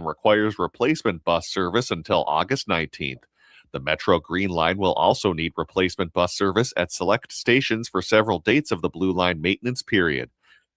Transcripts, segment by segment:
and requires replacement bus service until August 19th. The Metro Green Line will also need replacement bus service at select stations for several dates of the Blue Line maintenance period.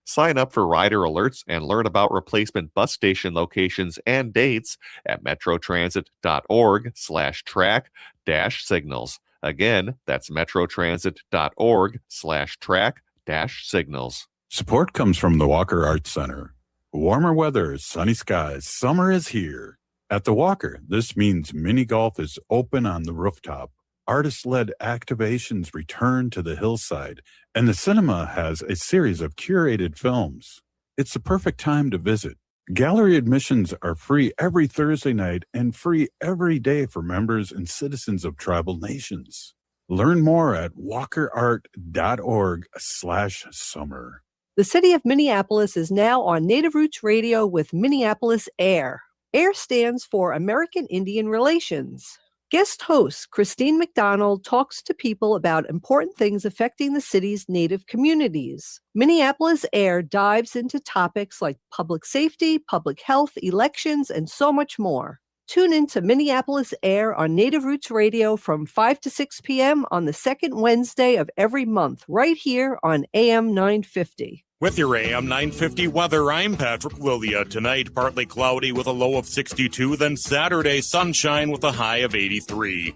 Sign up for rider alerts and learn about replacement bus station locations and dates at metrotransit.org/track-signals. Again, that's metrotransit.org/track-signals. Support comes from the Walker Arts Center. Warmer weather, sunny skies, summer is here. At the Walker, this means mini golf is open on the rooftop. Artist-led activations return to the hillside, and the cinema has a series of curated films. It's the perfect time to visit. Gallery admissions are free every Thursday night and free every day for members and citizens of tribal nations. Learn more at walkerart.org/summer. The city of Minneapolis is now on Native Roots Radio with Minneapolis AIR. AIR stands for American Indian Relations. Guest host Christine McDonald talks to people about important things affecting the city's Native communities. Minneapolis AIR dives into topics like public safety, public health, elections, and so much more. Tune in to Minneapolis AIR on Native Roots Radio from 5 to 6 p.m. on the second Wednesday of every month, right here on AM 950. With your AM 950 weather, I'm Patrick Lilia. Tonight, partly cloudy with a low of 62, then Saturday, sunshine with a high of 83.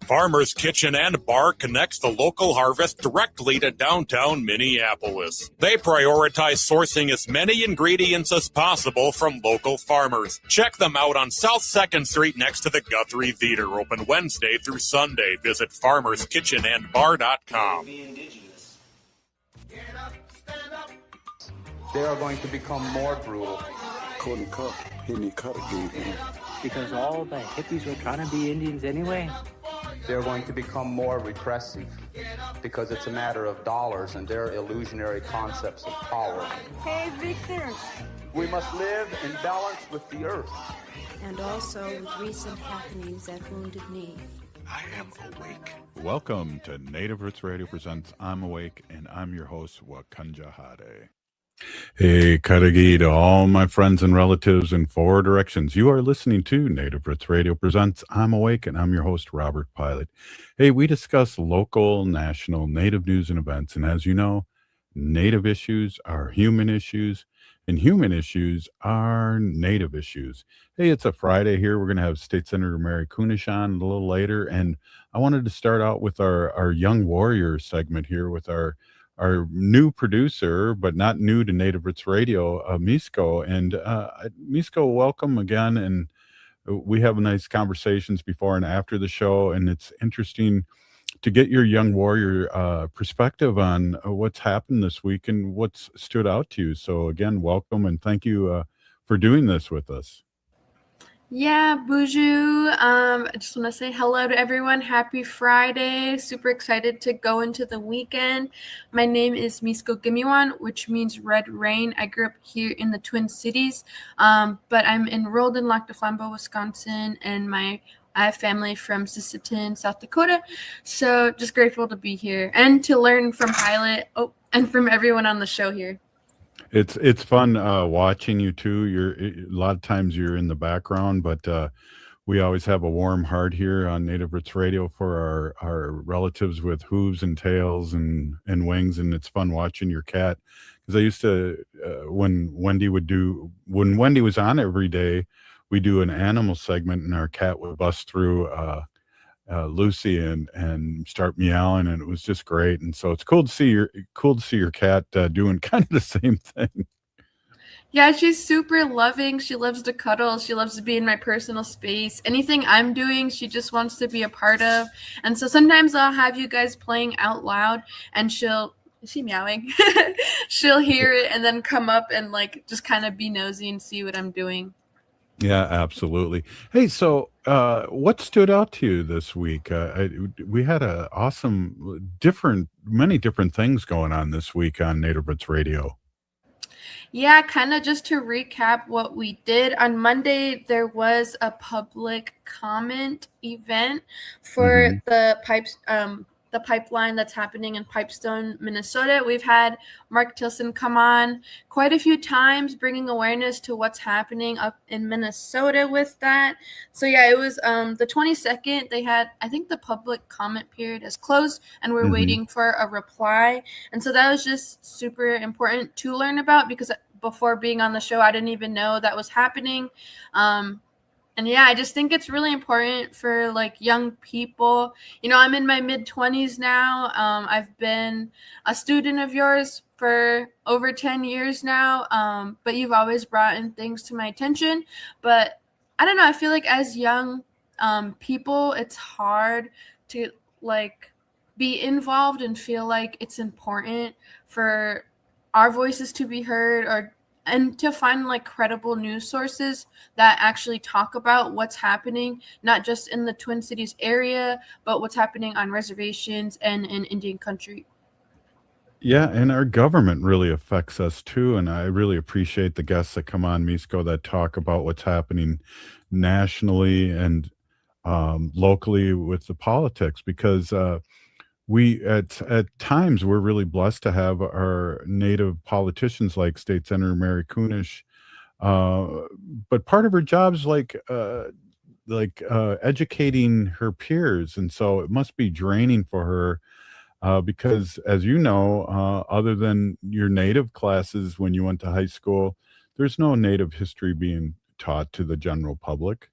Farmer's Kitchen and Bar connects the local harvest directly to downtown Minneapolis. They prioritize sourcing as many ingredients as possible from local farmers. Check them out on South 2nd Street next to the Guthrie Theater, open Wednesday through Sunday. Visit farmerskitchenandbar.com. They are going to become more brutal. Because all the hippies were trying to be Indians anyway. They're going to become more repressive because it's a matter of dollars and their illusionary concepts of power. Hey, Victor. We must live in balance with the earth. And also with recent happenings at Wounded Knee. I am awake. Welcome to Native Roots Radio presents I'm Awake, and I'm your host, Wakanja Hade. Hey, Karagi to all my friends and relatives in four directions. You are listening to Native Roots Radio presents I'm Awake, and I'm your host, Robert Pilot. Hey, we discuss local, national, Native news and events. And as you know, Native issues are human issues, and human issues are Native issues. Hey, it's a Friday here. We're going to have State Senator Mary Kunesh on a little later. And I wanted to start out with our Young Warrior segment here with our new producer, but not new to Native Roots Radio, Misko. And Misko, welcome again. And we have nice conversations before and after the show. And it's interesting to get your Young Warrior perspective on what's happened this week and what's stood out to you. So again, welcome and thank you for doing this with us. Yeah, Buju. I just want to say hello to everyone. Happy Friday. Super excited to go into the weekend. My name is Misko Gimiwan, which means Red Rain. I grew up here in the Twin Cities, but I'm enrolled in Lac du Flambeau, Wisconsin, and I have family from Sisseton, South Dakota. So just grateful to be here and to learn from Pilot and from everyone on the show here. It's fun watching you too. A lot of times you're in the background, but we always have a warm heart here on Native Roots Radio for our relatives with hooves and tails and wings, and it's fun watching your cat. Because I used to when Wendy was on every day, we do an animal segment, and our cat would bust through Lucy and start meowing, and it was just great. And so it's cool to see your cat doing kind of the same thing. Yeah, she's super loving. She loves to cuddle. She loves to be in my personal space. Anything I'm doing, she just wants to be a part of. And so sometimes I'll have you guys playing out loud, and is she meowing? She'll hear it and then come up and like just kind of be nosy and see what I'm doing. Yeah, absolutely. Hey, so what stood out to you this week? We had a awesome, many different things going on this week on Native Roots Radio. Yeah, kind of just to recap what we did. On Monday, there was a public comment event for the the pipeline that's happening in Pipestone, Minnesota. We've had Mark Tilson come on quite a few times, bringing awareness to what's happening up in Minnesota with that. So yeah, it was the 22nd. They had, I think the public comment period is closed, and we're waiting for a reply. And so that was just super important to learn about, because before being on the show, I didn't even know that was happening. And yeah, I just think it's really important for like young people. You know, I'm in my mid-20s now. I've been a student of yours for over 10 years now, but you've always brought in things to my attention. But I don't know, I feel like as young people, it's hard to like be involved and feel like it's important for our voices to be heard, and to find like credible news sources that actually talk about what's happening, not just in the Twin Cities area, but what's happening on reservations and in Indian country. Yeah, and our government really affects us too. And I really appreciate the guests that come on, Misko, that talk about what's happening nationally and locally with the politics, because we at times we're really blessed to have our native politicians like State Senator Mary Kunesh, but part of her job is educating her peers, and so it must be draining for her, because as you know, other than your native classes when you went to high school, there's no native history being taught to the general public.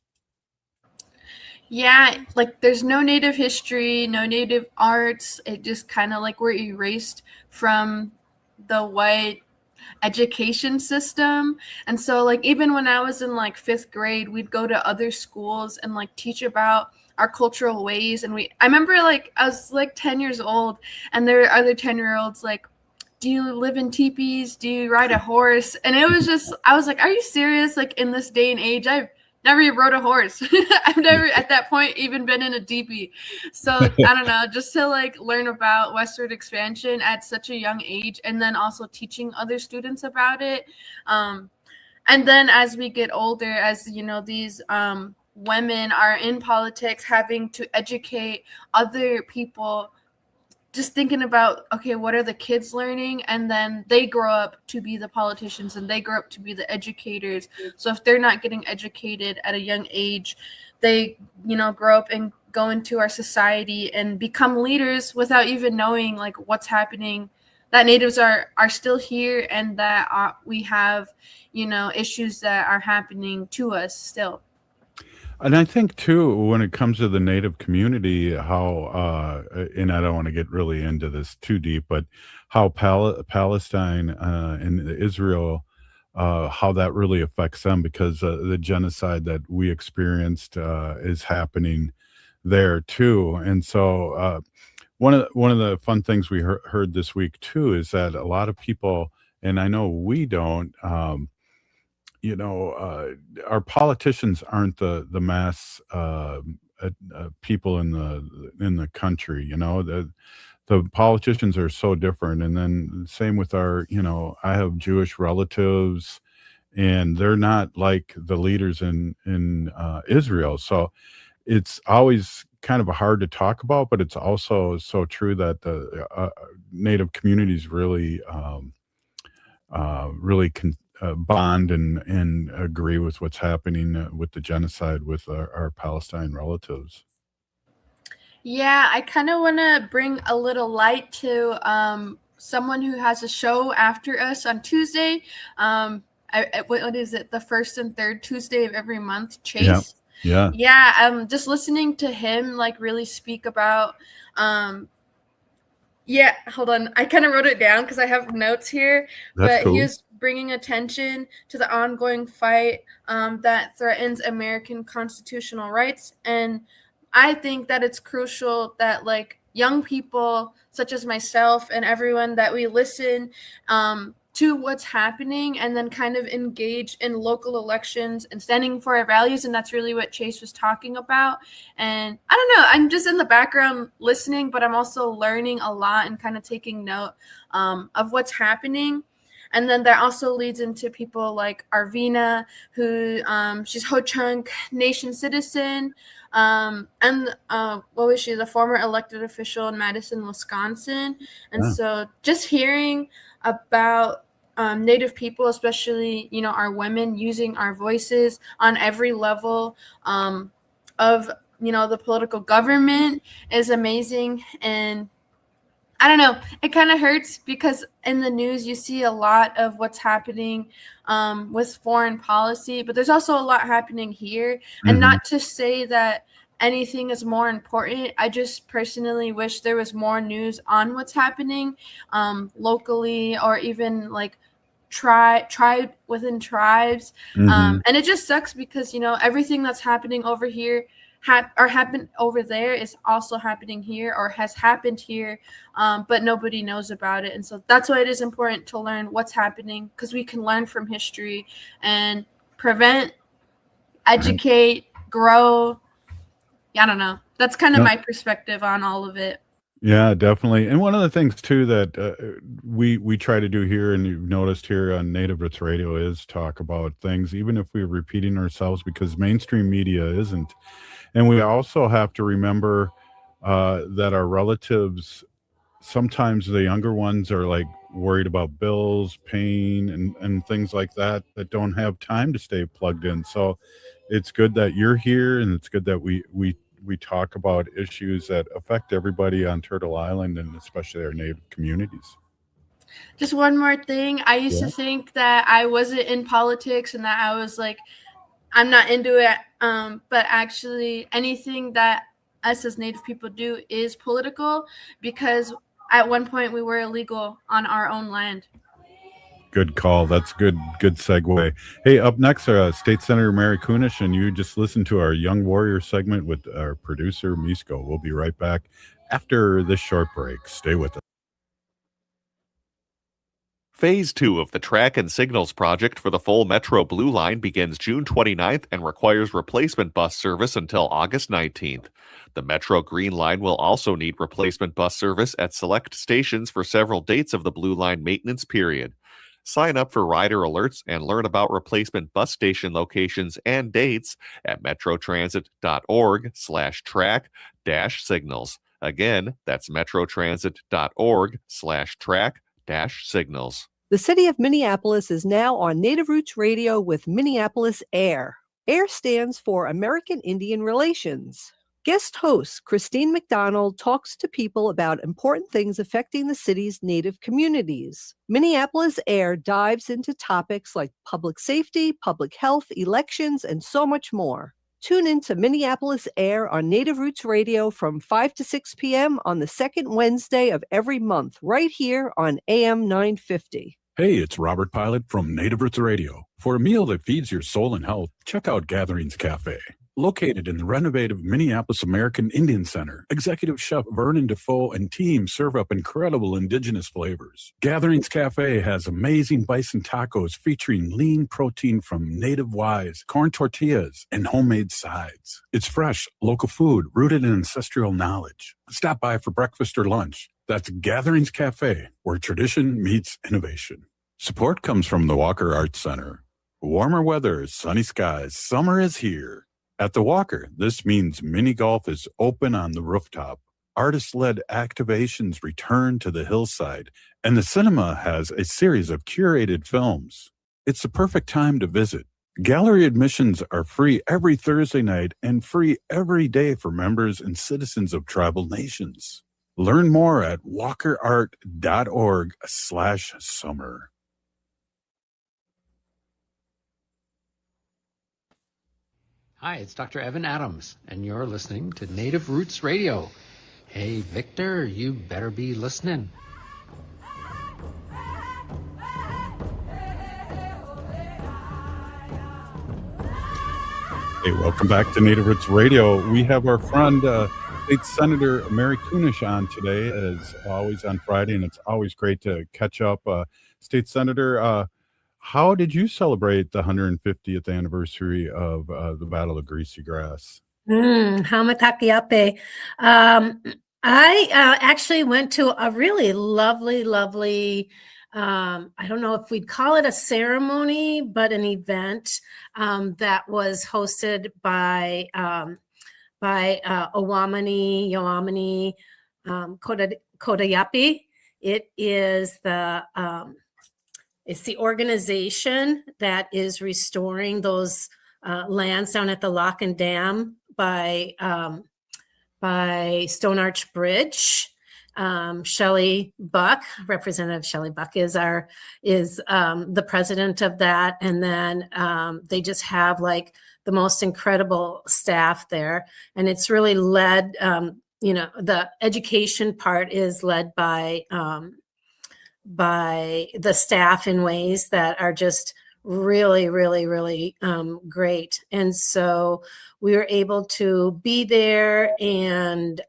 Yeah, like there's no native history, no native arts. It just kind of like we're erased from the white education system. And so like even when I was in like 5th grade, we'd go to other schools and like teach about our cultural ways. And I remember like I was like 10 years old, and there were other 10-year-olds like, do you live in teepees? Do you ride a horse? And it was just, I was like, are you serious? Like in this day and age, I've never rode a horse. I've never at that point even been in a teepee. So I don't know, just to like learn about westward expansion at such a young age, and then also teaching other students about it. And then as we get older, as you know, these women are in politics, having to educate other people, just thinking about, okay, what are the kids learning? And then they grow up to be the politicians, and they grow up to be the educators. So if they're not getting educated at a young age, they, you know, grow up and go into our society and become leaders without even knowing like what's happening, that natives are still here, and that we have, you know, issues that are happening to us still. And I think too, when it comes to the native community, how and I don't want to get really into this too deep, but how Palestine and Israel, how that really affects them, because the genocide that we experienced is happening there too. And so one of the fun things we heard this week too is that a lot of people, and I know we don't. Our politicians aren't the mass people in the country. You know, the politicians are so different. And then same with our, you know, I have Jewish relatives, and they're not like the leaders in Israel. So it's always kind of hard to talk about, but it's also so true that the native communities really bond and agree with what's happening with the genocide with our Palestine relatives. Yeah, I kind of want to bring a little light to someone who has a show after us on Tuesday. What is it? The first and third Tuesday of every month, Chase. Yeah. Just listening to him like really speak about yeah, hold on. I kind of wrote it down because I have notes here. That's cool. He is bringing attention to the ongoing fight that threatens American constitutional rights. And I think that it's crucial that like young people such as myself and everyone, that we listen to what's happening, and then kind of engage in local elections and standing for our values. And that's really what Chase was talking about. And I don't know, I'm just in the background listening, but I'm also learning a lot and kind of taking note of what's happening. And then that also leads into people like Arvina, who she's Ho-Chunk Nation citizen. And what was she? The former elected official in Madison, Wisconsin. And so just hearing about Native people, especially, our women, using our voices on every level of, the political government is amazing. And I don't know, it kind of hurts because in the news you see a lot of what's happening with foreign policy, but there's also a lot happening here. And not to say that anything is more important. I just personally wish there was more news on what's happening locally, or even like tribe within tribes. And it just sucks because, everything that's happening over here happened over there is also happening here, or has happened here, but nobody knows about it. And so that's why it is important to learn what's happening, because we can learn from history and prevent, educate, grow. I don't know. That's kind of my perspective on all of it. Yeah, definitely. And one of the things too that we try to do here, and you've noticed here on Native Roots Radio, is talk about things, even if we're repeating ourselves, because mainstream media isn't. And we also have to remember that our relatives, sometimes the younger ones, are like worried about bills, pain, and things like that don't have time to stay plugged in. So it's good that you're here, and it's good that we talk about issues that affect everybody on Turtle Island, and especially our Native communities. Just one more thing. I used to think that I wasn't in politics and that I was like, I'm not into it. But actually anything that us as Native people do is political, because at one point we were illegal on our own land. Good call. That's good segue. Hey, up next, State Senator Mary Kunesh, and you just listened to our Young Warrior segment with our producer, Misko. We'll be right back after this short break. Stay with us. Phase 2 of the Track and Signals project for the full Metro Blue Line begins June 29th and requires replacement bus service until August 19th. The Metro Green Line will also need replacement bus service at select stations for several dates of the Blue Line maintenance period. Sign up for rider alerts and learn about replacement bus station locations and dates at metrotransit.org/track-signals. Again, that's metrotransit.org/track-signals. The city of Minneapolis is now on Native Roots Radio with Minneapolis AIR. AIR stands for American Indian Relations. Guest host Christine McDonald talks to people about important things affecting the city's Native communities. Minneapolis AIR dives into topics like public safety, public health, elections, and so much more. Tune in to Minneapolis AIR on Native Roots Radio from 5 to 6 p.m. on the second Wednesday of every month, right here on AM 950. Hey, it's Robert Pilot from Native Roots Radio. For a meal that feeds your soul and health, check out Gatherings Cafe. Located in the renovated Minneapolis American Indian Center, Executive Chef Vernon Defoe and team serve up incredible indigenous flavors. Gatherings Cafe has amazing bison tacos featuring lean protein from native wise, corn tortillas, and homemade sides. It's fresh, local food rooted in ancestral knowledge. Stop by for breakfast or lunch. That's Gatherings Cafe, where tradition meets innovation. Support comes from the Walker Arts Center. Warmer weather, sunny skies, summer is here. At the Walker, this means mini golf is open on the rooftop. Artist-led activations return to the hillside, and the cinema has a series of curated films. It's the perfect time to visit. Gallery admissions are free every Thursday night and free every day for members and citizens of tribal nations. Learn more at walkerart.org/summer. Hi, it's Dr. Evan Adams, and you're listening to Native Roots Radio. Hey, Victor, you better be listening. Hey, welcome back to Native Roots Radio. We have our friend, State Senator Mary Kunesh on today, as always on Friday, and it's always great to catch up. State Senator, how did you celebrate the 150th anniversary of the Battle of Greasy Grass? Hamatakiape. I actually went to a really lovely I don't know if we'd call it a ceremony, but an event that was hosted by Owamani Yoamani Kodayapi. It's the organization that is restoring those lands down at the Lock and Dam by Stone Arch Bridge. Shelley Buck, Representative Shelley Buck is the president of that. And then they just have like the most incredible staff there. And it's really led, the education part is led by the staff in ways that are just really, really, really great. And so we were able to be there, and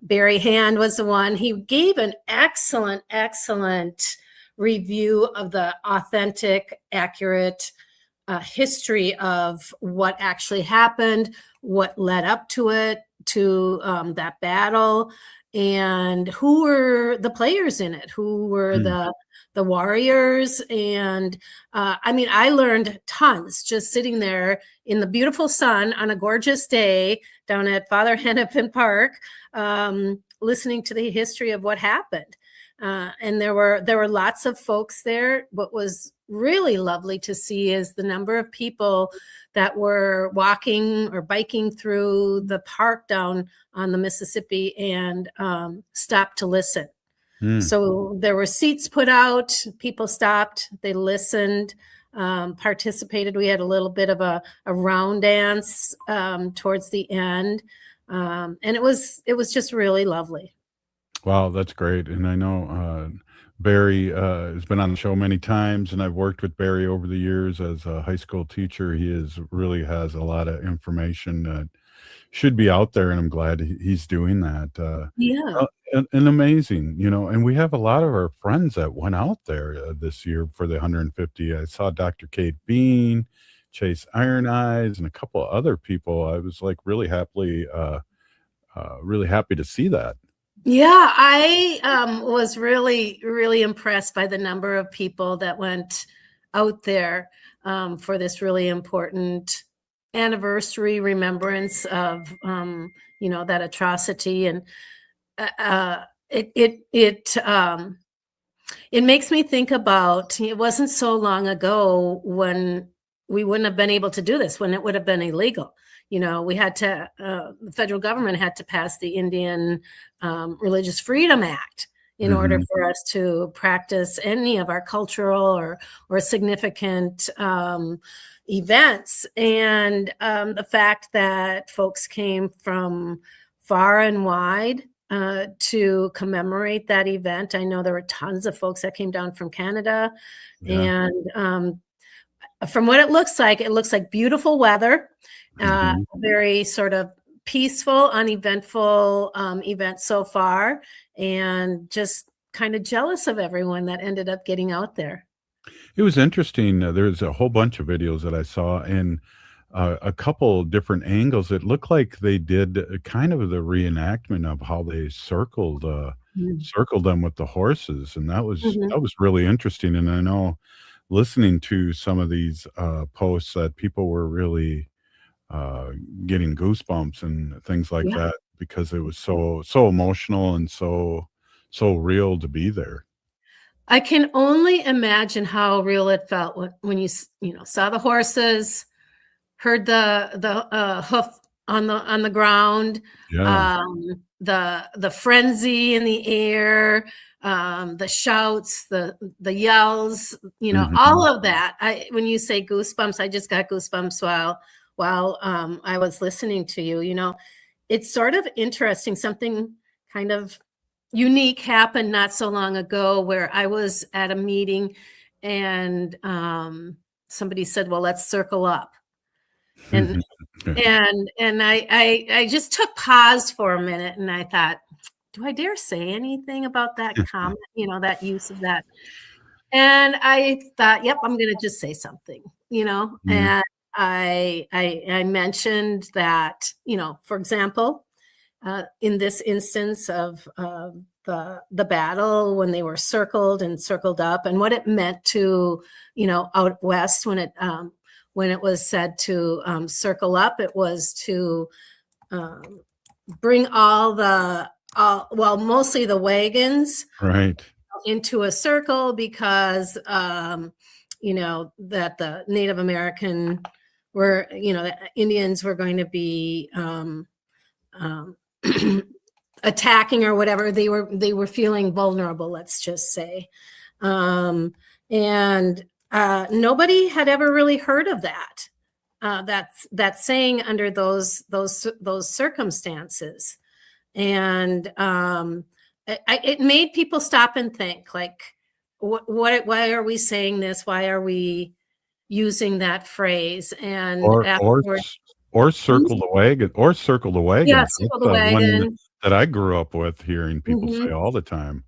Barry Hand was the one. He gave an excellent review of the authentic, accurate history of what actually happened, what led up to it, to that battle, and who were the players in it, who were the warriors. And I learned tons just sitting there in the beautiful sun on a gorgeous day down at Father Hennepin Park, listening to the history of what happened. And there were lots of folks there. What was really lovely to see is the number of people that were walking or biking through the park down on the Mississippi and stopped to listen. So there were seats put out, people stopped, they listened, participated. We had a little bit of a round dance towards the end. And it was just really lovely. Wow, that's great. And I know Barry has been on the show many times, and I've worked with Barry over the years as a high school teacher. He really has a lot of information that should be out there, and I'm glad he's doing that. Yeah. And amazing, and we have a lot of our friends that went out there this year for the 150. I saw Dr. Kate Bean, Chase Iron Eyes, and a couple of other people. I was like really happy to see that. Yeah, I was really, really impressed by the number of people that went out there for this really important anniversary remembrance of, that atrocity. And it makes me think about, it wasn't so long ago when we wouldn't have been able to do this, when it would have been illegal. We had to, the federal government had to pass the Indian Religious Freedom Act in order for us to practice any of our cultural or significant events. And the fact that folks came from far and wide to commemorate that event. I know there were tons of folks that came down from Canada. Yeah. And from what it looks like beautiful weather. Very sort of peaceful, uneventful event so far, and just kind of jealous of everyone that ended up getting out there. It was interesting. There's a whole bunch of videos that I saw, and a couple different angles. It looked like they did kind of the reenactment of how they circled them with the horses, and that was really interesting. And I know, listening to some of these posts, that people were really getting goosebumps and things like that, because it was so emotional and so real to be there. I can only imagine how real it felt when you saw the horses, heard the hoof on the ground, the frenzy in the air, the shouts, the yells, all of that. When you say goosebumps, I just got goosebumps while I was listening to you. It's sort of interesting. Something kind of unique happened not so long ago, where I was at a meeting and somebody said, well, let's circle up. And and I just took pause for a minute, and I thought, do I dare say anything about that comment, that use of that? And I thought, yep, I'm going to just say something, and I mentioned that, for example, in this instance of the battle when they were circled and circled up, and what it meant to, out west when it was said to circle up. It was to bring mostly the wagons Right. into a circle because that the Native American were, the Indians were going to be attacking or whatever. They were feeling vulnerable, let's just say. And nobody had ever really heard of that. That's saying under those circumstances. And it made people stop and think, like, why are we saying this? Why are we using that phrase? And or circle the wagon, or circle the wagon. Yeah, circle the wagon. One that I grew up with hearing people say all the time.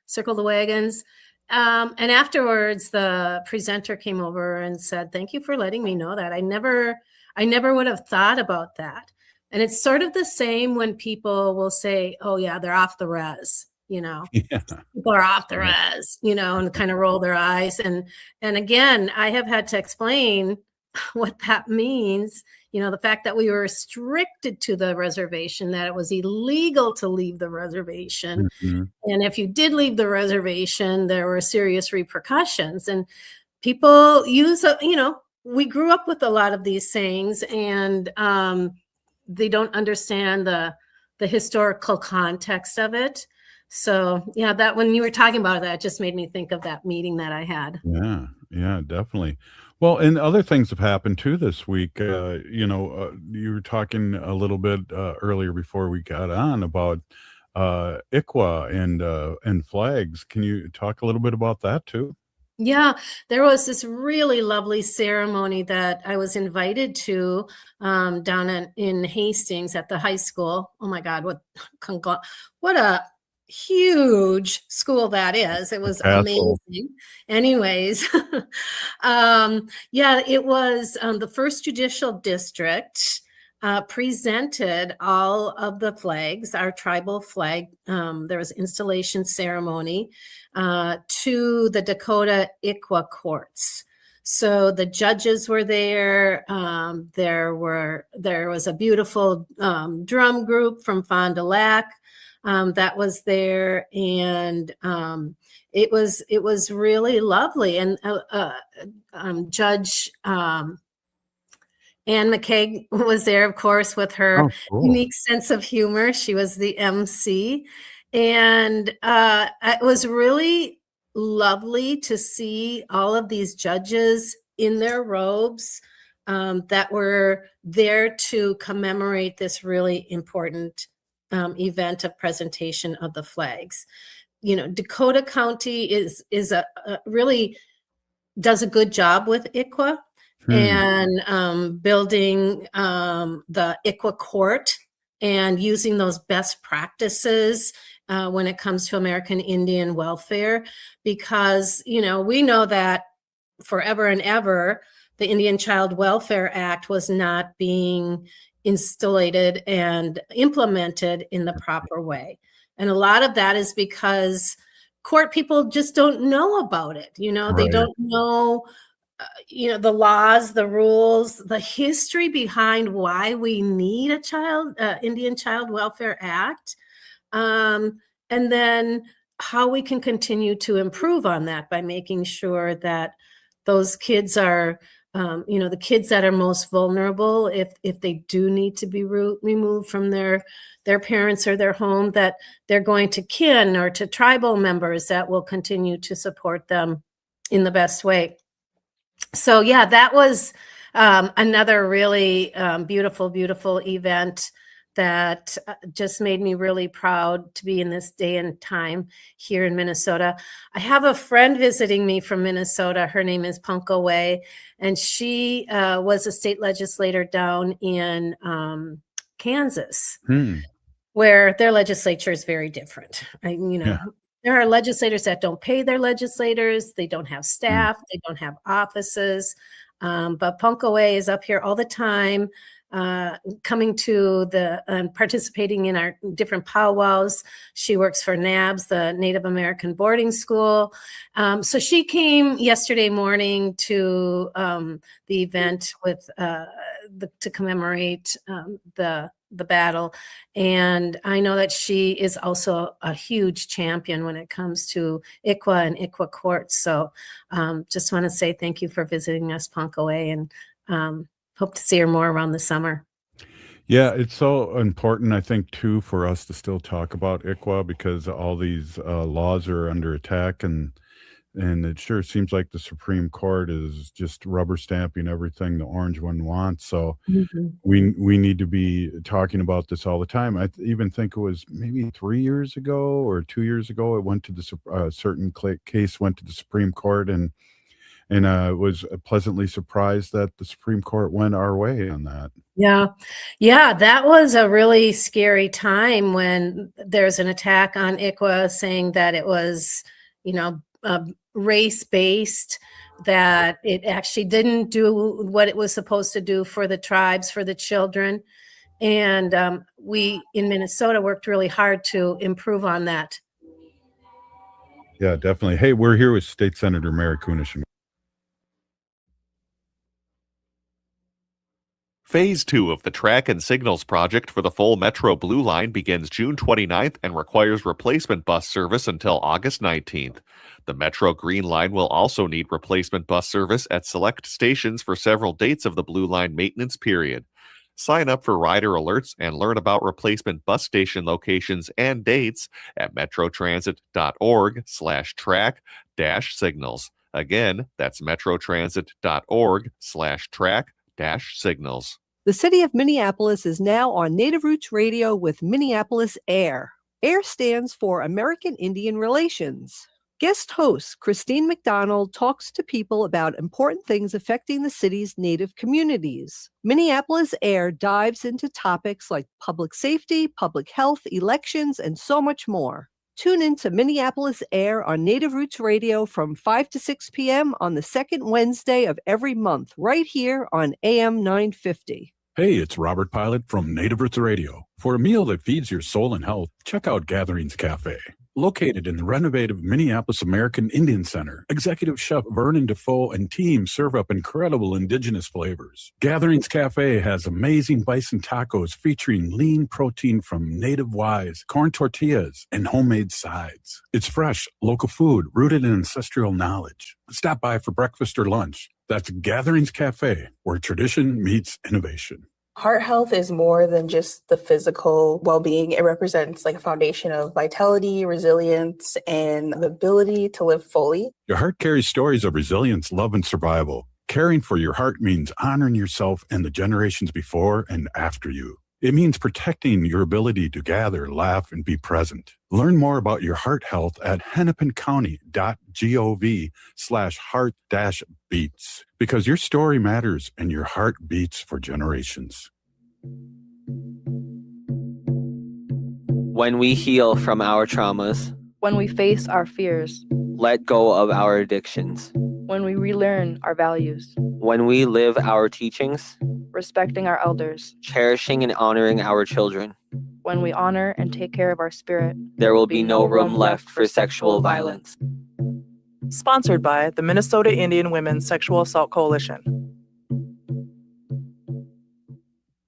Circle the wagons. And afterwards, the presenter came over and said, "Thank you for letting me know that. I never would have thought about that." And it's sort of the same when people will say, "Oh yeah, they're off the res." People are off the res, and kind of roll their eyes. And again, I have had to explain what that means. The fact that we were restricted to the reservation, that it was illegal to leave the reservation. And if you did leave the reservation, there were serious repercussions. And people use, we grew up with a lot of these sayings, and they don't understand the historical context of it. So yeah, that when you were talking about that, it just made me think of that meeting that I had. Yeah, definitely. Well, and other things have happened too this week. You were talking a little bit earlier before we got on about ICWA and flags. Can you talk a little bit about that too? Yeah, there was this really lovely ceremony that I was invited to down in Hastings at the high school. Oh my God, what a huge school that is. It was amazing. Anyways, it was the first judicial district presented all of the flags, our tribal flag. There was installation ceremony to the Dakota ICWA courts. So the judges were there. There was a beautiful drum group from Fond du Lac that was there, and it was really lovely. And Judge Anne McKay was there, of course, with her unique sense of humor. She was the MC, and it was really lovely to see all of these judges in their robes that were there to commemorate this really important event of presentation of the flags. Dakota County is a really does a good job with ICWA and building the ICWA court and using those best practices when it comes to American Indian welfare, because we know that forever and ever the Indian Child Welfare Act was not being installated and implemented in the proper way. And a lot of that is because court people just don't know about it. They don't know, the laws, the rules, the history behind why we need a Indian Child Welfare Act. And then how we can continue to improve on that by making sure that those kids are the kids that are most vulnerable, if they do need to be removed from their parents or their home, that they're going to kin or to tribal members that will continue to support them in the best way. So yeah, that was another really beautiful event that just made me really proud to be in this day and time here in Minnesota. I have a friend visiting me from Minnesota. Her name is Punko Way, and she was a state legislator down in Kansas, where their legislature is very different. There are legislators that don't pay their legislators. They don't have staff. They don't have offices. But Punko Way is up here all the time. coming to participating in our different powwows. She works for NABS, the Native American Boarding School. So she came yesterday morning to the event with to commemorate the battle. And I know that she is also a huge champion when it comes to ICWA and ICWA courts. So just want to say thank you for visiting us, Punkaway, and hope to see her more around the summer. Yeah, it's so important, I think, too, for us to still talk about ICWA because all these laws are under attack, and it sure seems like the Supreme Court is just rubber stamping everything the orange one wants. So we need to be talking about this all the time. I even think it was maybe 3 years ago or 2 years ago, it went to the certain case went to the Supreme Court, and was pleasantly surprised that the Supreme Court went our way on that. Yeah, that was a really scary time when there's an attack on ICWA saying that it was, race-based, that it actually didn't do what it was supposed to do for the tribes, for the children. And we in Minnesota worked really hard to improve on that. Yeah, definitely. Hey, we're here with State Senator Mary Kunesh. Phase 2 of the Track and Signals project for the full Metro Blue Line begins June 29th and requires replacement bus service until August 19th. The Metro Green Line will also need replacement bus service at select stations for several dates of the Blue Line maintenance period. Sign up for rider alerts and learn about replacement bus station locations and dates at metrotransit.org/track-signals. Again, that's metrotransit.org/track-signals. The city of Minneapolis is now on Native Roots Radio with Minneapolis AIR. AIR stands for American Indian Relations. Guest host Christine McDonald talks to people about important things affecting the city's Native communities. Minneapolis AIR dives into topics like public safety, public health, elections, and so much more. Tune in to Minneapolis AIR on Native Roots Radio from 5 to 6 p.m. on the second Wednesday of every month, right here on AM 950. Hey, it's Robert Pilot from Native Roots Radio. For a meal that feeds your soul and health, check out Gatherings Cafe. Located in the renovated Minneapolis American Indian Center, Executive Chef Vernon Defoe and team serve up incredible indigenous flavors. Gatherings Cafe has amazing bison tacos featuring lean protein from native wise, corn tortillas, and homemade sides. It's fresh, local food rooted in ancestral knowledge. Stop by for breakfast or lunch. That's Gatherings Cafe, where tradition meets innovation. Heart health is more than just the physical well-being. It represents like a foundation of vitality, resilience, and the ability to live fully. Your heart carries stories of resilience, love, and survival. Caring for your heart means honoring yourself and the generations before and after you. It means protecting your ability to gather, laugh, and be present. Learn more about your heart health at hennepincounty.gov/heart-beats, because your story matters and your heart beats for generations. When we heal from our traumas, when we face our fears, let go of our addictions, when we relearn our values, when we live our teachings, respecting our elders, cherishing and honoring our children, when we honor and take care of our spirit, there will be no room left for sexual violence. Sponsored by the Minnesota Indian Women's Sexual Assault Coalition.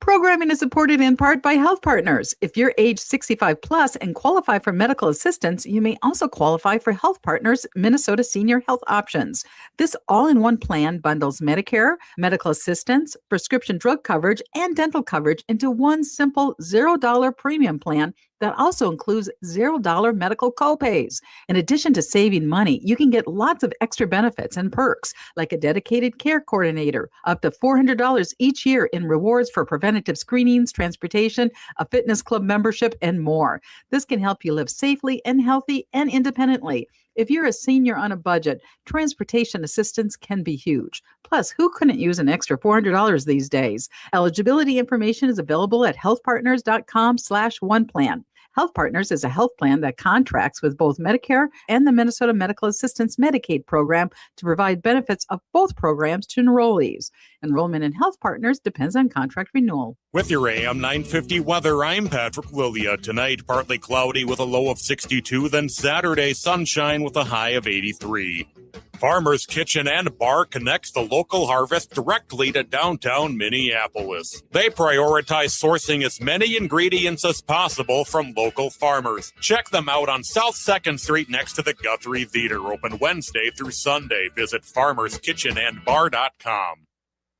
Programming is supported in part by Health Partners. If you're age 65 plus and qualify for medical assistance, you may also qualify for Health Partners Minnesota Senior Health Options. This all-in-one plan bundles Medicare, medical assistance, prescription drug coverage, and dental coverage into one simple $0 premium plan that also includes $0 medical copays. In addition to saving money, you can get lots of extra benefits and perks, like a dedicated care coordinator, up to $400 each year in rewards for preventative screenings, transportation, a fitness club membership, and more. This can help you live safely and healthy and independently. If you're a senior on a budget, transportation assistance can be huge. Plus, who couldn't use an extra $400 these days? Eligibility information is available at healthpartners.com/oneplan. Health Partners is a health plan that contracts with both Medicare and the Minnesota Medical Assistance Medicaid program to provide benefits of both programs to enrollees. Enrollment in Health Partners depends on contract renewal. With your AM 950 weather, I'm Patrick Lilia. Tonight, partly cloudy with a low of 62, then Saturday, sunshine with a high of 83. Farmer's Kitchen and Bar connects the local harvest directly to downtown Minneapolis. They prioritize sourcing as many ingredients as possible from local farmers. Check them out on South 2nd Street next to the Guthrie Theater, open Wednesday through Sunday. Visit farmerskitchenandbar.com.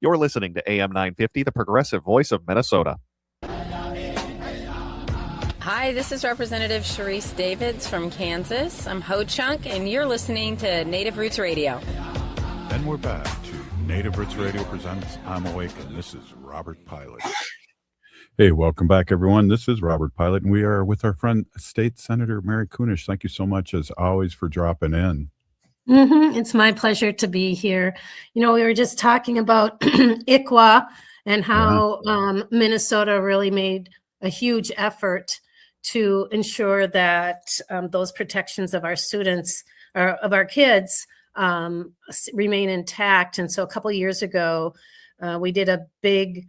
You're listening to AM 950, the progressive voice of Minnesota. Hi, this is Representative Sharice Davids from Kansas. I'm Ho Chunk, and you're listening to Native Roots Radio. And we're back to Native Roots Radio presents I'm Awake, and this is Robert Pilot. Hey, welcome back, everyone. This is Robert Pilot, and we are with our friend, State Senator Mary Kunesh. Thank you so much, as always, for dropping in. It's my pleasure to be here. We were just talking about ICWA and how Minnesota really made a huge effort to ensure that those protections of our students or of our kids remain intact. And so a couple of years ago, we did a big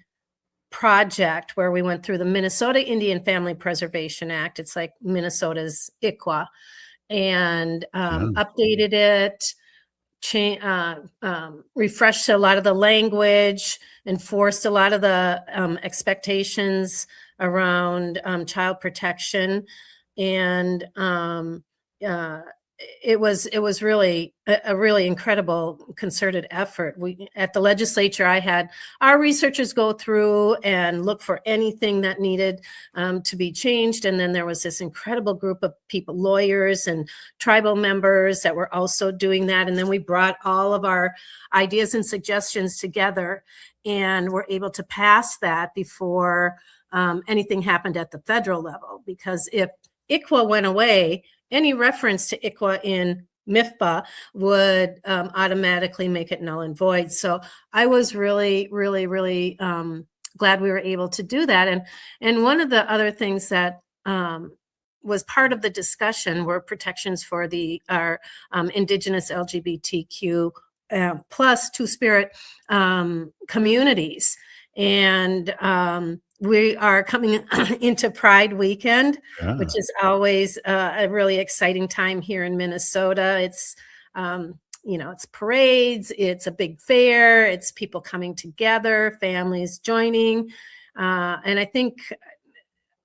project where we went through the Minnesota Indian Family Preservation Act. It's like Minnesota's ICWA, and updated it, refreshed a lot of the language, enforced a lot of the expectations around child protection, and it was really a really incredible concerted effort. We at the legislature, I had our researchers go through and look for anything that needed to be changed, and then there was this incredible group of people, lawyers and tribal members, that were also doing that. And then we brought all of our ideas and suggestions together, and were able to pass that before anything happened at the federal level. Because if ICWA went away, any reference to ICWA in MIFPA would automatically make it null and void. So I was really, really, really glad we were able to do that. And one of the other things that was part of the discussion were protections for our Indigenous LGBTQ plus Two-Spirit communities. And we are coming into Pride Weekend, which is always a really exciting time here in Minnesota. It's, it's parades, it's a big fair, it's people coming together, families joining. And I think,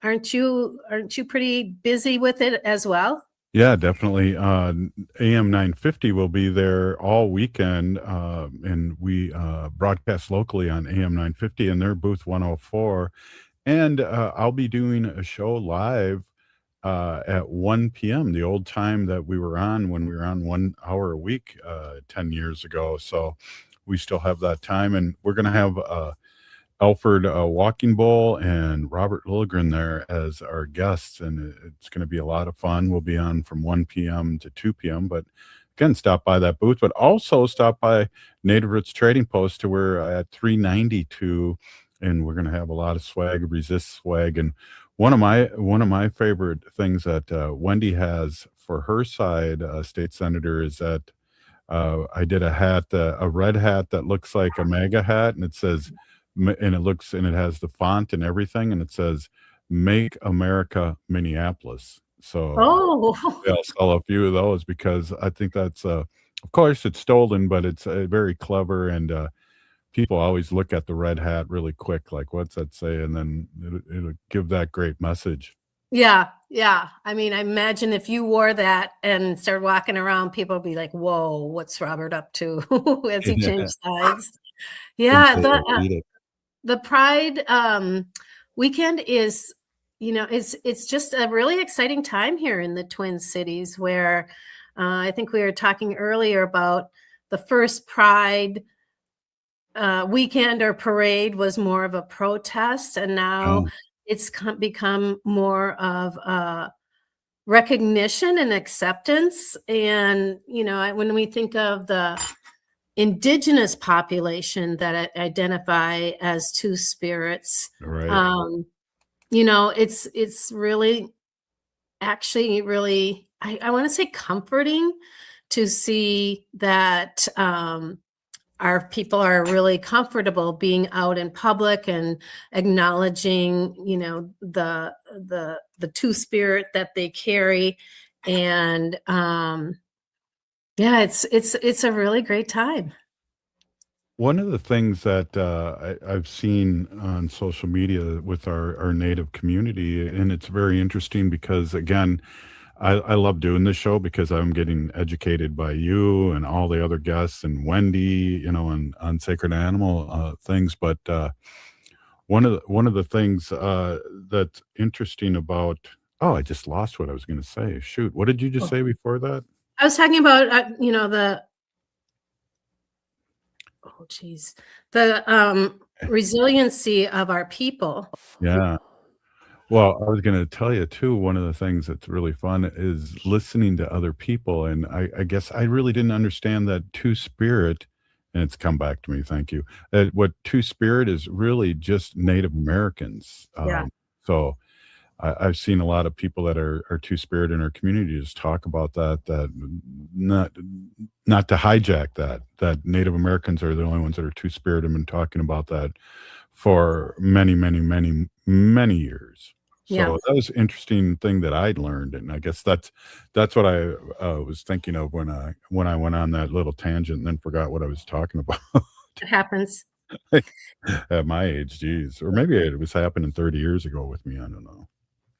aren't you pretty busy with it as well? Yeah, definitely. AM 950 will be there all weekend, and we broadcast locally on AM 950 in their booth 104. And I'll be doing a show live at 1 p.m., the old time that we were on when we were on 1 hour a week 10 years ago. So we still have that time, and we're going to have Alfred Walking Bull and Robert Lilligren there as our guests, and it's going to be a lot of fun. We'll be on from 1 p.m. to 2 p.m., but again, stop by that booth, but also stop by Native Roots Trading Post. We're at 392, and we're going to have a lot of swag, resist swag. And one of my favorite things that Wendy has for her side, State Senator, is that I did a hat, a red hat that looks like a MAGA hat, and it says, and it has the font and everything, and it says "Make America Minneapolis." So I'll sell a few of those, because I think that's of course it's stolen, but it's very clever, and people always look at the red hat really quick, like, what's that say? And then it'll give that great message. Yeah. I mean, I imagine if you wore that and started walking around, people would be like, whoa, what's Robert up to? Has he changed sides? Yeah. The Pride weekend is, it's just a really exciting time here in the Twin Cities, where I think we were talking earlier about the first Pride weekend or parade was more of a protest, and now it's become more of a recognition and acceptance. And, when we think of the Indigenous population that identify as Two Spirits, right. it's really actually really, I want to say comforting to see that our people are really comfortable being out in public and acknowledging, the two spirit that they carry. And yeah, it's a really great time. One of the things that I've seen on social media with our Native community, and it's very interesting because, again, I love doing this show because I'm getting educated by you and all the other guests and Wendy, on sacred animal things. But one of the things that's interesting about, I just lost what I was going to say. Shoot, what did you just say before that? I was talking about, the resiliency of our people. Yeah. Well, I was going to tell you too, one of the things that's really fun is listening to other people. And I guess I really didn't understand that Two Spirit, and it's come back to me, thank you. What Two Spirit is really just Native Americans. Yeah. So I've seen a lot of people that are Two Spirit in our community just talk about that not to hijack that Native Americans are the only ones that are Two Spirit. I've been talking about that for many, many, many, many years. So Yeah. that was an interesting thing that I'd learned, and I guess that's what I was thinking of when I went on that little tangent and then forgot what I was talking about. It happens. At my age, geez, or maybe it was happening 30 years ago with me. I don't know.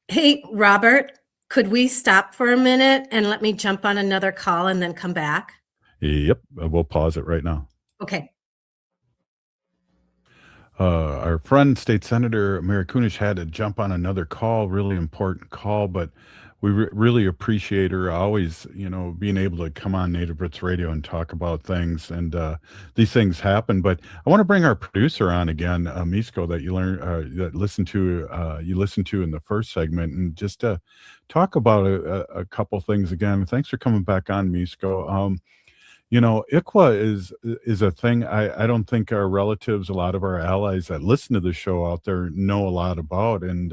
Hey, Robert, could we stop for a minute and let me jump on another call and then come back? Yep, we'll pause it right now. Okay. Our friend, State Senator Mary Kunesh, had to jump on another call, really important call, but we really appreciate her always, being able to come on Native Roots Radio and talk about things. And these things happen. But I want to bring our producer on again, Misko, that you listened to in the first segment, and just to talk about a couple things again. Thanks for coming back on, Misko. ICWA is a thing I don't think our relatives, a lot of our allies that listen to the show out there, know a lot about. And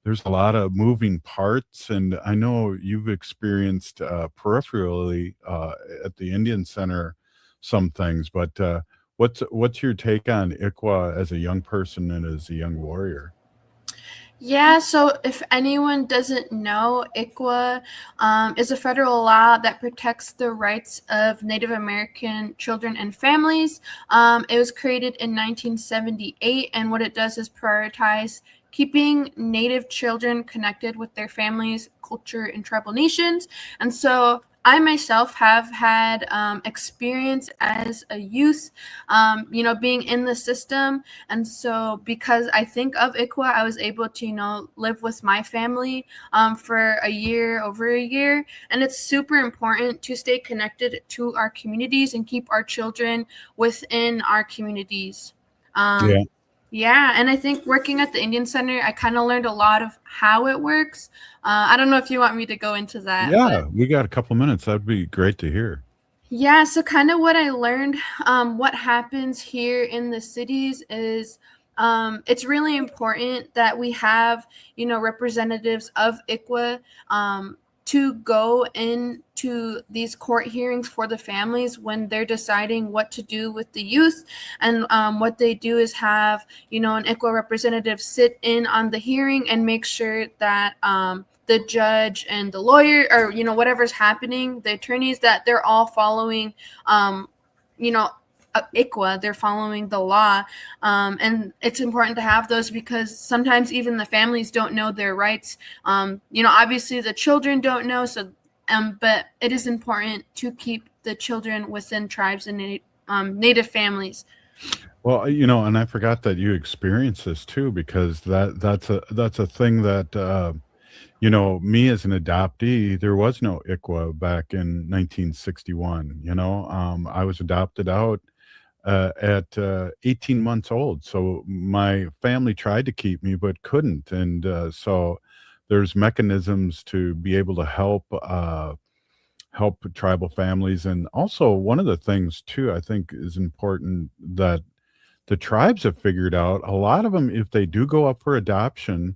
there's a lot of moving parts. And I know you've experienced peripherally at the Indian Center some things. But what's your take on ICWA as a young person and as a young warrior? Yeah, so if anyone doesn't know, ICWA is a federal law that protects the rights of Native American children and families. It was created in 1978, and what it does is prioritize keeping Native children connected with their families, culture, and tribal nations. And so I myself have had experience as a youth, being in the system. And so because I think of ICWA, I was able to, live with my family for over a year. And it's super important to stay connected to our communities and keep our children within our communities. Yeah, and I think working at the Indian Center, I kind of learned a lot of how it works. I don't know if you want me to go into that. Yeah, we got a couple minutes. That'd be great to hear. Yeah, so kind of what I learned, what happens here in the cities is it's really important that we have, representatives of ICWA to go into these court hearings for the families when they're deciding what to do with the youth. And what they do is have, an ICWA representative sit in on the hearing and make sure that the judge and the lawyer, or, whatever's happening, the attorneys, that they're all following, ICWA, they're following the law. And it's important to have those because sometimes even the families don't know their rights. Obviously the children don't know. So, but it is important to keep the children within tribes and Native families. Well, and I forgot that you experienced this too, because that's a thing that, me as an adoptee, there was no ICWA back in 1961. I was adopted out at 18 months old. So my family tried to keep me, but couldn't. And so there's mechanisms to be able to help tribal families. And also one of the things too, I think is important that the tribes have figured out, a lot of them, if they do go up for adoption,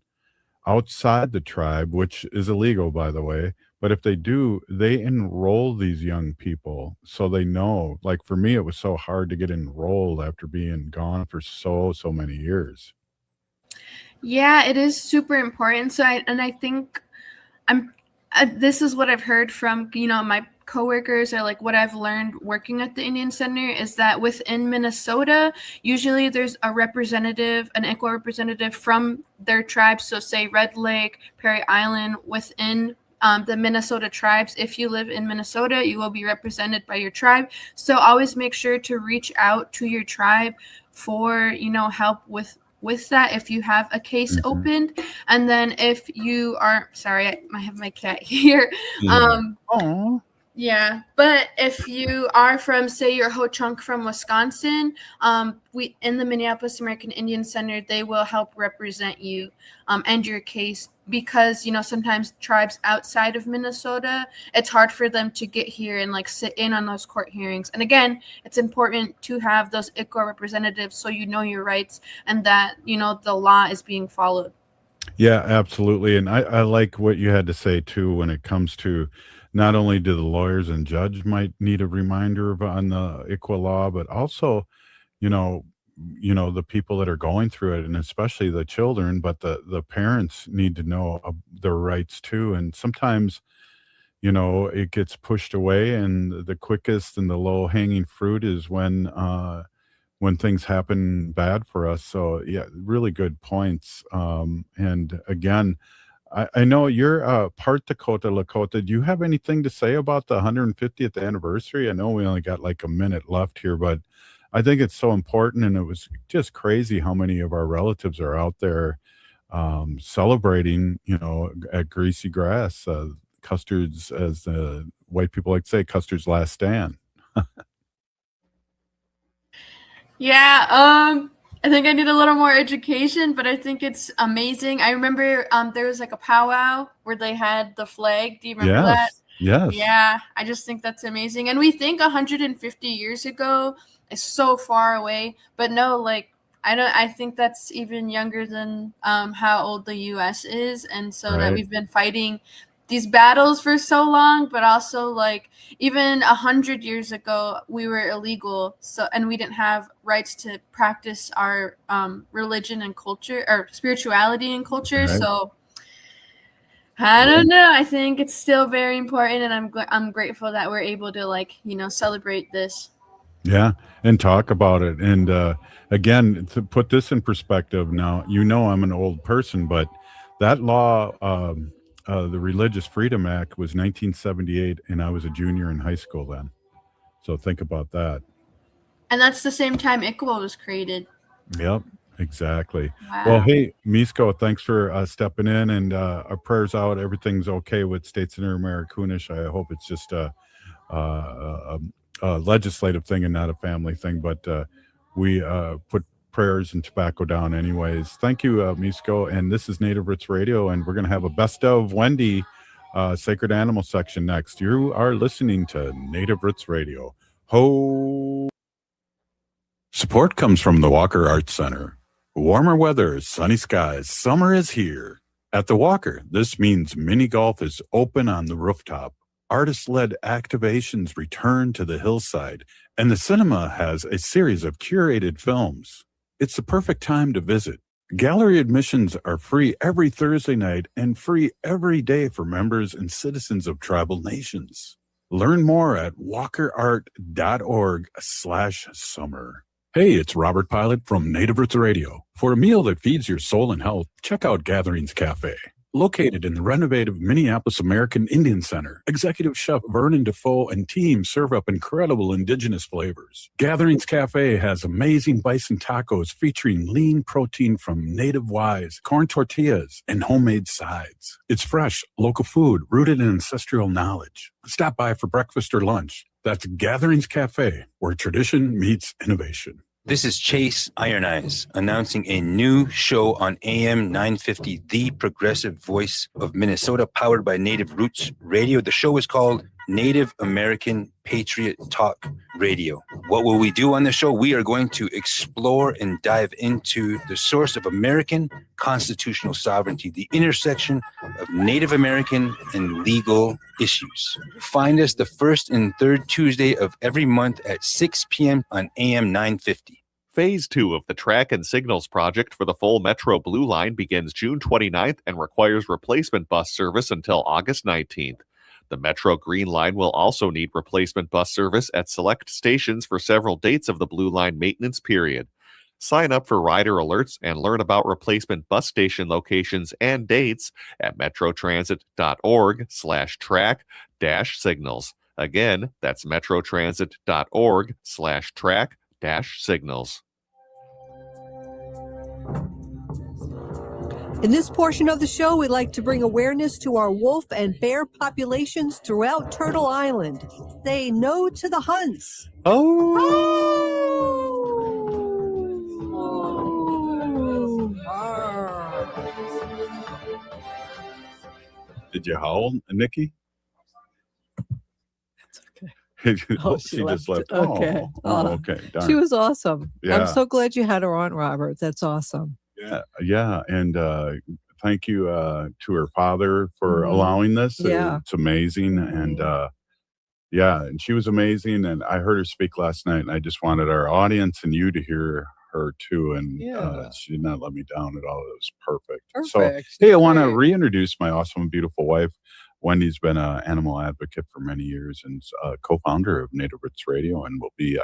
outside the tribe, which is illegal, by the way. But if they do, they enroll these young people so they know. Like for me, it was so hard to get enrolled after being gone for so many years. Yeah, it is super important. So I think this is what I've heard from, my coworkers, or like what I've learned working at the Indian Center, is that within Minnesota, usually there's a representative, an equal representative from their tribe. So say Red Lake, Perry Island, within the Minnesota tribes. If you live in Minnesota, you will be represented by your tribe. So always make sure to reach out to your tribe for, help with that if you have a case opened. And then if you are, sorry, I have my cat here. Yeah, but if you are from, say, you're Ho-Chunk from Wisconsin, we in the Minneapolis American Indian Center, they will help represent you and your case, because sometimes tribes outside of Minnesota, it's hard for them to get here and like sit in on those court hearings. And again, it's important to have those ICWA representatives so you know your rights and that the law is being followed. Yeah, absolutely. And I like what you had to say too when it comes to not only do the lawyers and judge might need a reminder on the ICWA law, but also, the people that are going through it, and especially the children, but the parents need to know their rights too. And sometimes, it gets pushed away, and the quickest and the low hanging fruit is when things happen bad for us. So yeah, really good points. And again, I know you're part Dakota, Lakota. Do you have anything to say about the 150th anniversary? I know we only got like a minute left here, but I think it's so important, and it was just crazy how many of our relatives are out there celebrating, at Greasy Grass, Custer's, as white people like to say, Custer's last stand. Yeah, I think I need a little more education, but I think it's amazing. I remember there was like a powwow where they had the flag. Do you remember that? Yes. Yeah, I just think that's amazing. And we think 150 years ago is so far away, but no, like I think that's even younger than how old the U.S. is, and so that we've been fighting these battles for so long. But also, like, even 100 years ago, we were illegal, and we didn't have rights to practice our religion and culture, or spirituality and culture. Right. So I don't know. I think it's still very important, and I'm grateful that we're able to celebrate this. Yeah, and talk about it. And again, to put this in perspective, now I'm an old person, but that law, the Religious Freedom Act, was 1978, and I was a junior in high school then. So think about that. And that's the same time ICWA was created. Yep, exactly. Wow. Well, hey, Misko, thanks for stepping in, and our prayers out. Everything's okay with State Senator Marikunish. I hope it's just a legislative thing and not a family thing, but we put prayers and tobacco down anyways. Thank you, Misko. And this is Native Roots Radio, and we're going to have a Best of Wendy Sacred Animal section next. You are listening to Native Roots Radio. Ho! Support comes from the Walker Arts Center. Warmer weather, sunny skies, summer is here. At the Walker, this means mini golf is open on the rooftop. Artist-led activations return to the hillside, and the cinema has a series of curated films. It's the perfect time to visit. Gallery admissions are free every Thursday night and free every day for members and citizens of tribal nations. Learn more at walkerart.org/summer. Hey, it's Robert Pilot from Native Roots Radio. For a meal that feeds your soul and health, check out Gatherings Cafe. Located in the renovative Minneapolis American Indian Center, Executive Chef Vernon Defoe and team serve up incredible indigenous flavors. Gatherings Cafe has amazing bison tacos featuring lean protein from native wise, corn tortillas, and homemade sides. It's fresh, local food rooted in ancestral knowledge. Stop by for breakfast or lunch. That's Gatherings Cafe, where tradition meets innovation. This is Chase Iron Eyes announcing a new show on AM 950, the progressive voice of Minnesota, powered by Native Roots Radio. The show is called Native American Patriot Talk Radio. What will we do on the show? We are going to explore and dive into the source of American constitutional sovereignty, the intersection of Native American and legal issues. Find us the first and third Tuesday of every month at 6 p.m. on AM 950. Phase 2 of the Track and Signals project for the full Metro Blue Line begins June 29th and requires replacement bus service until August 19th. The Metro Green Line will also need replacement bus service at select stations for several dates of the Blue Line maintenance period. Sign up for rider alerts and learn about replacement bus station locations and dates at metrotransit.org/track-signals. Again, that's metrotransit.org/track-signals. In this portion of the show, we'd like to bring awareness to our wolf and bear populations throughout Turtle Island. Say no to the hunts. Did you howl, Nikki? That's okay. She just left. Okay. Okay. Darn. She was awesome. Yeah. I'm so glad you had her on, Robert. That's awesome. Yeah, and thank you to her father for allowing this. Yeah. It's amazing, and and she was amazing. And I heard her speak last night, and I just wanted our audience and you to hear her too. And she did not let me down at all. It was perfect. So, hey, I want to reintroduce my awesome and beautiful wife. Wendy's been an animal advocate for many years and co-founder of Native Roots Radio, and will be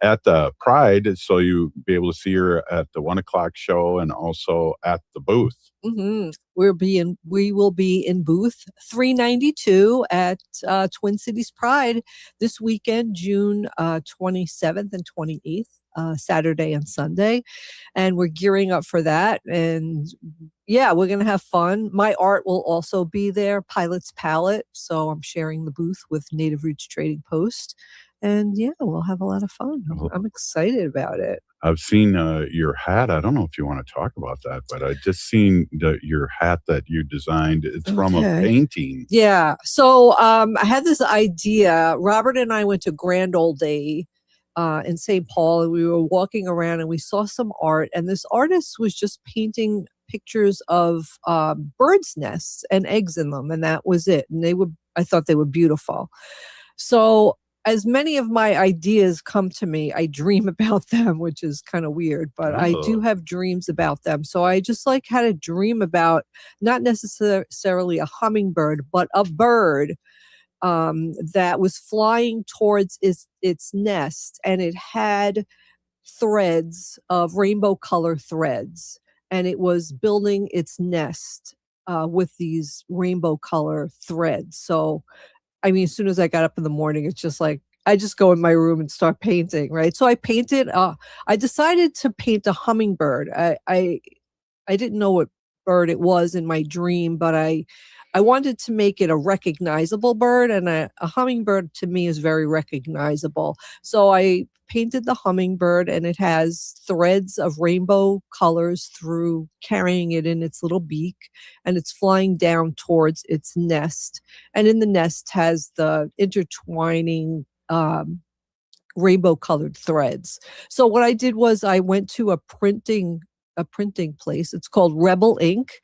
at the Pride, so you'll be able to see her at the 1:00 show and also at the booth. Mm-hmm. We will be in booth 392 at Twin Cities Pride this weekend, June 27th and 28th. Saturday and Sunday, and we're gearing up for that. And yeah, we're gonna have fun. My art will also be there, Pilot's Palette. So I'm sharing the booth with Native Roots Trading Post, and yeah, we'll have a lot of fun. I'm excited about it. I've seen your hat. I don't know if you want to talk about that, but I just seen your hat that you designed. It's from a painting. Yeah. So I had this idea. Robert and I went to Grand Ole Day in St. Paul, and we were walking around and we saw some art, and this artist was just painting pictures of birds' nests and eggs in them, and that was it. And I thought they were beautiful. So as many of my ideas come to me, I dream about them, which is kind of weird, but I do have dreams about them. So I just had a dream about not necessarily a hummingbird, but a bird that was flying towards its nest, and it had threads of rainbow color threads, and it was building its nest with these rainbow color threads. So, I mean, as soon as I got up in the morning, it's just like, I just go in my room and start painting, right? So I painted, I decided to paint a hummingbird. I didn't know what bird it was in my dream, but I wanted to make it a recognizable bird, and a hummingbird to me is very recognizable. So I painted the hummingbird, and it has threads of rainbow colors through carrying it in its little beak, and it's flying down towards its nest. And in the nest has the intertwining rainbow colored threads. So what I did was I went to a printing place. It's called Rebel Ink.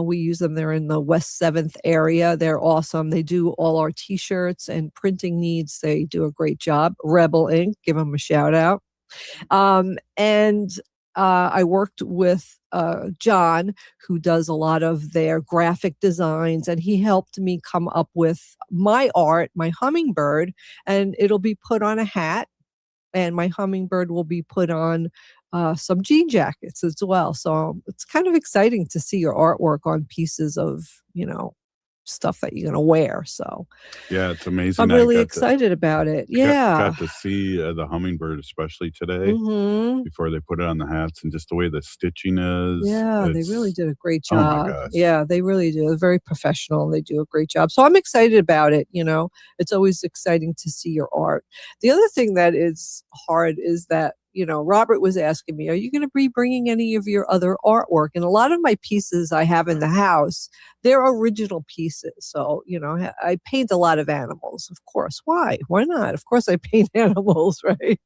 We use them. They're in the West 7th area. They're awesome. They do all our t-shirts and printing needs. They do a great job. Rebel Ink, give them a shout out. And I worked with John, who does a lot of their graphic designs, and he helped me come up with my art, my hummingbird, and it'll be put on a hat, and my hummingbird will be put on some jean jackets as well. So it's kind of exciting to see your artwork on pieces of, stuff that you're going to wear. So yeah, it's amazing. I'm really excited about it. Yeah. Got to see the hummingbird, especially today, before they put it on the hats, and just the way the stitching is. Yeah, they really did a great Oh my job. gosh. Yeah, they really do. They're very professional, and they do a great job. So I'm excited about it. It's always exciting to see your art. The other thing that is hard is that Robert was asking me, are you going to be bringing any of your other artwork? And a lot of my pieces I have in the house, they're original pieces. So, I paint a lot of animals, of course. Why not? Of course I paint animals, right?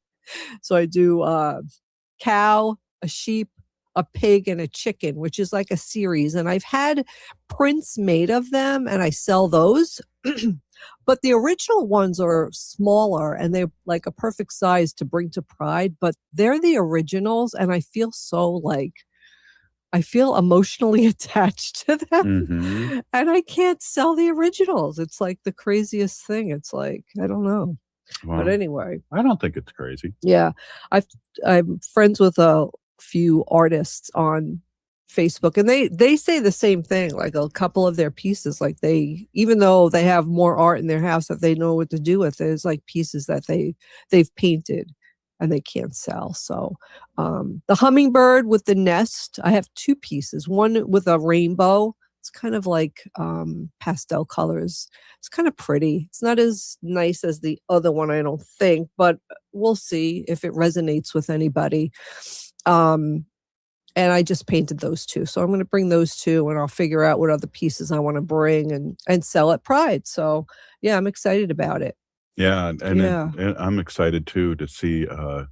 So I do cow, a sheep, a pig, and a chicken, which is like a series. And I've had prints made of them and I sell those. But the original ones are smaller and they're like a perfect size to bring to Pride, but they're the originals. And I feel emotionally attached to them. Mm-hmm. And I can't sell the originals. It's like the craziest thing. It's like, I don't know. Well, but anyway. I don't think it's crazy. Yeah. I'm friends with a few artists on Facebook, and they say the same thing. Like a couple of their pieces, like even though they have more art in their house that they know what to do with, there's like pieces that they've painted and they can't sell. So the hummingbird with the nest, I have two pieces, one with a rainbow. It's kind of like pastel colors. It's kind of pretty. It's not as nice as the other one, I don't think, but we'll see if it resonates with anybody. And I just painted those two. So I'm going to bring those two and I'll figure out what other pieces I want to bring and sell at Pride. So yeah, I'm excited about it. Yeah. And I'm excited too to see all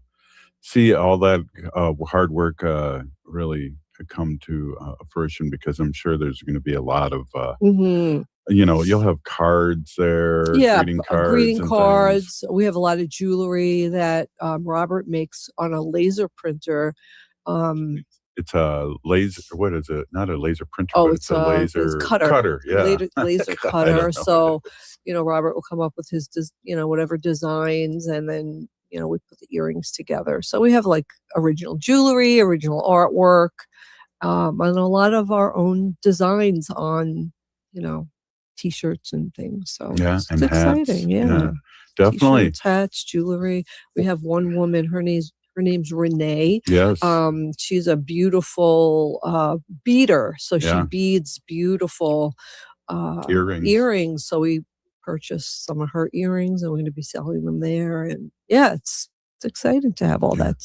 that hard work really come to fruition, because I'm sure there's going to be a lot of, you'll have cards there, greeting cards. We have a lot of jewelry that Robert makes on a laser printer. It's a laser. What is it? Not a laser printer, but it's a laser cutter. Yeah, laser cutter. So, Robert will come up with his, whatever designs, and then we put the earrings together. So we have like original jewelry, original artwork, and a lot of our own designs on, T-shirts and things. So it's and exciting. hats. Yeah, definitely. T-shirts, hats, jewelry. We have one woman. Her name's Renee. Yes. She's a beautiful beader. So she beads beautiful earrings. So we purchased some of her earrings and we're going to be selling them there. And it's exciting to have all that.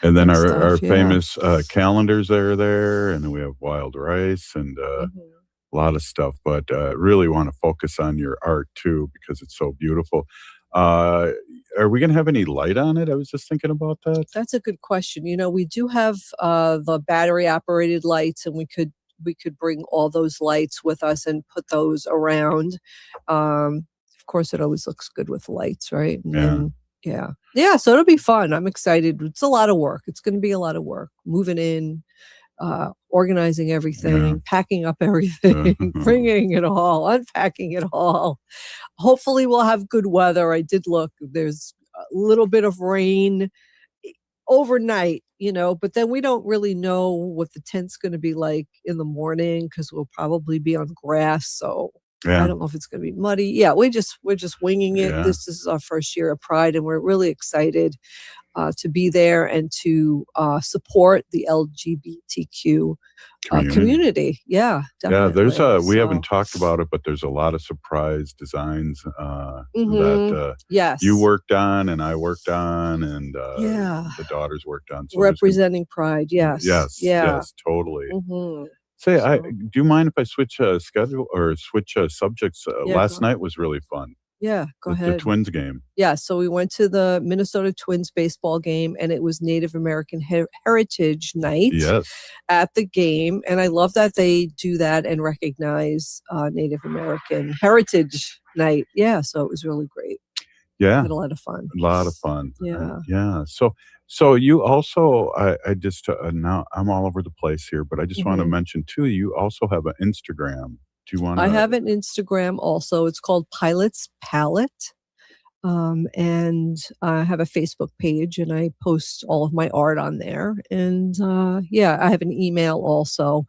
And then our famous calendars are there. And then we have wild rice and a lot of stuff. But really want to focus on your art too, because it's so beautiful. Are we going to have any light on it? I was just thinking about that. That's a good question. We do have the battery operated lights, and we could bring all those lights with us and put those around. Of course, it always looks good with lights, right? And yeah. So it'll be fun. I'm excited. It's a lot of work. It's going to be a lot of work. Moving in, organizing everything, packing up everything, bringing it all, unpacking it all. Hopefully we'll have good weather. I did look, there's a little bit of rain overnight, but then we don't really know what the tent's going to be like in the morning, because we'll probably be on grass. So I don't know if it's going to be muddy. Yeah, we're just winging it. Yeah. This is our first year of Pride, and we're really excited to be there and to support the LGBTQ community. Yeah, definitely. Yeah, there's we haven't talked about it, but there's a lot of surprise designs that you worked on and I worked on, and the daughters worked on. So representing Pride, yes, totally. Do you mind if I switch schedule or switch subjects? Last night was really fun. Yeah, go ahead. The Twins game. Yeah, so we went to the Minnesota Twins baseball game, and it was Native American Heritage Night at the game. And I love that they do that and recognize Native American Heritage Night. Yeah, so it was really great. Yeah. Had a lot of fun. Yeah. So you also, I just, now I'm all over the place here, but I just want to mention too, you also have an Instagram. Do you want to? I have an Instagram also. It's called Pilot's Palette. And I have a Facebook page, and I post all of my art on there. And I have an email also,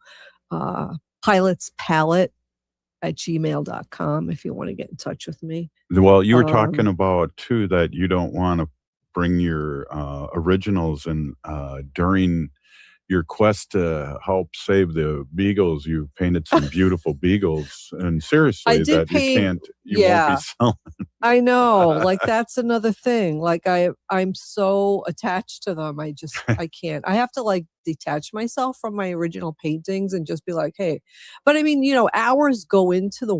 pilotspalette@gmail.com, if you want to get in touch with me. Well, you were talking about too that you don't want to bring your originals in during your quest to help save the beagles. You painted some beautiful beagles, and seriously, I did that paint, you won't be selling. I know. Like, that's another thing. Like, I'm so attached to them. I can't. I have to, like, detach myself from my original paintings and just be like, hey. But I mean, hours go into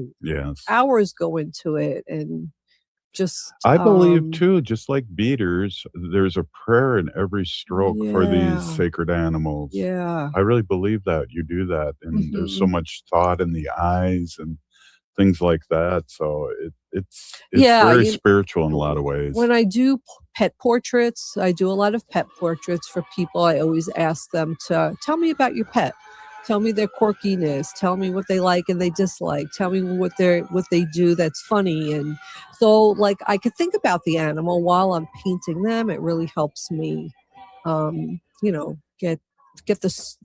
it, and just I believe too, just like beaters, there's a prayer in every stroke for these sacred animals. Yeah. I really believe that you do that, and there's so much thought in the eyes and things like that. So it's very spiritual in a lot of ways. When I do pet portraits, I do a lot of pet portraits for people. I always ask them to tell me about your pet. Tell me their quirkiness. Tell me what they like and they dislike. Tell me what they do that's funny. And so, like, I could think about the animal while I'm painting them. It really helps me, get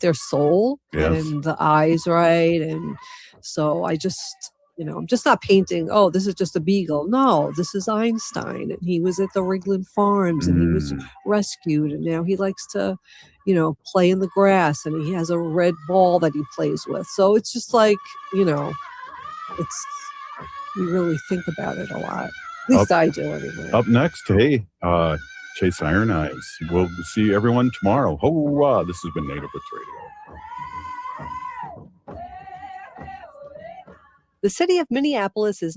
their soul and the eyes right. And so I just, I'm just not painting, oh, this is just a beagle. No, this is Einstein, and he was at the Rigland Farms, and he was rescued, and now he likes to, play in the grass, and he has a red ball that he plays with. So it's just like, you really think about it a lot. At least I do anyway. Up next, hey, Chase Iron Eyes. We'll see everyone tomorrow. Ho! This has been Native Roots Radio. The city of Minneapolis is now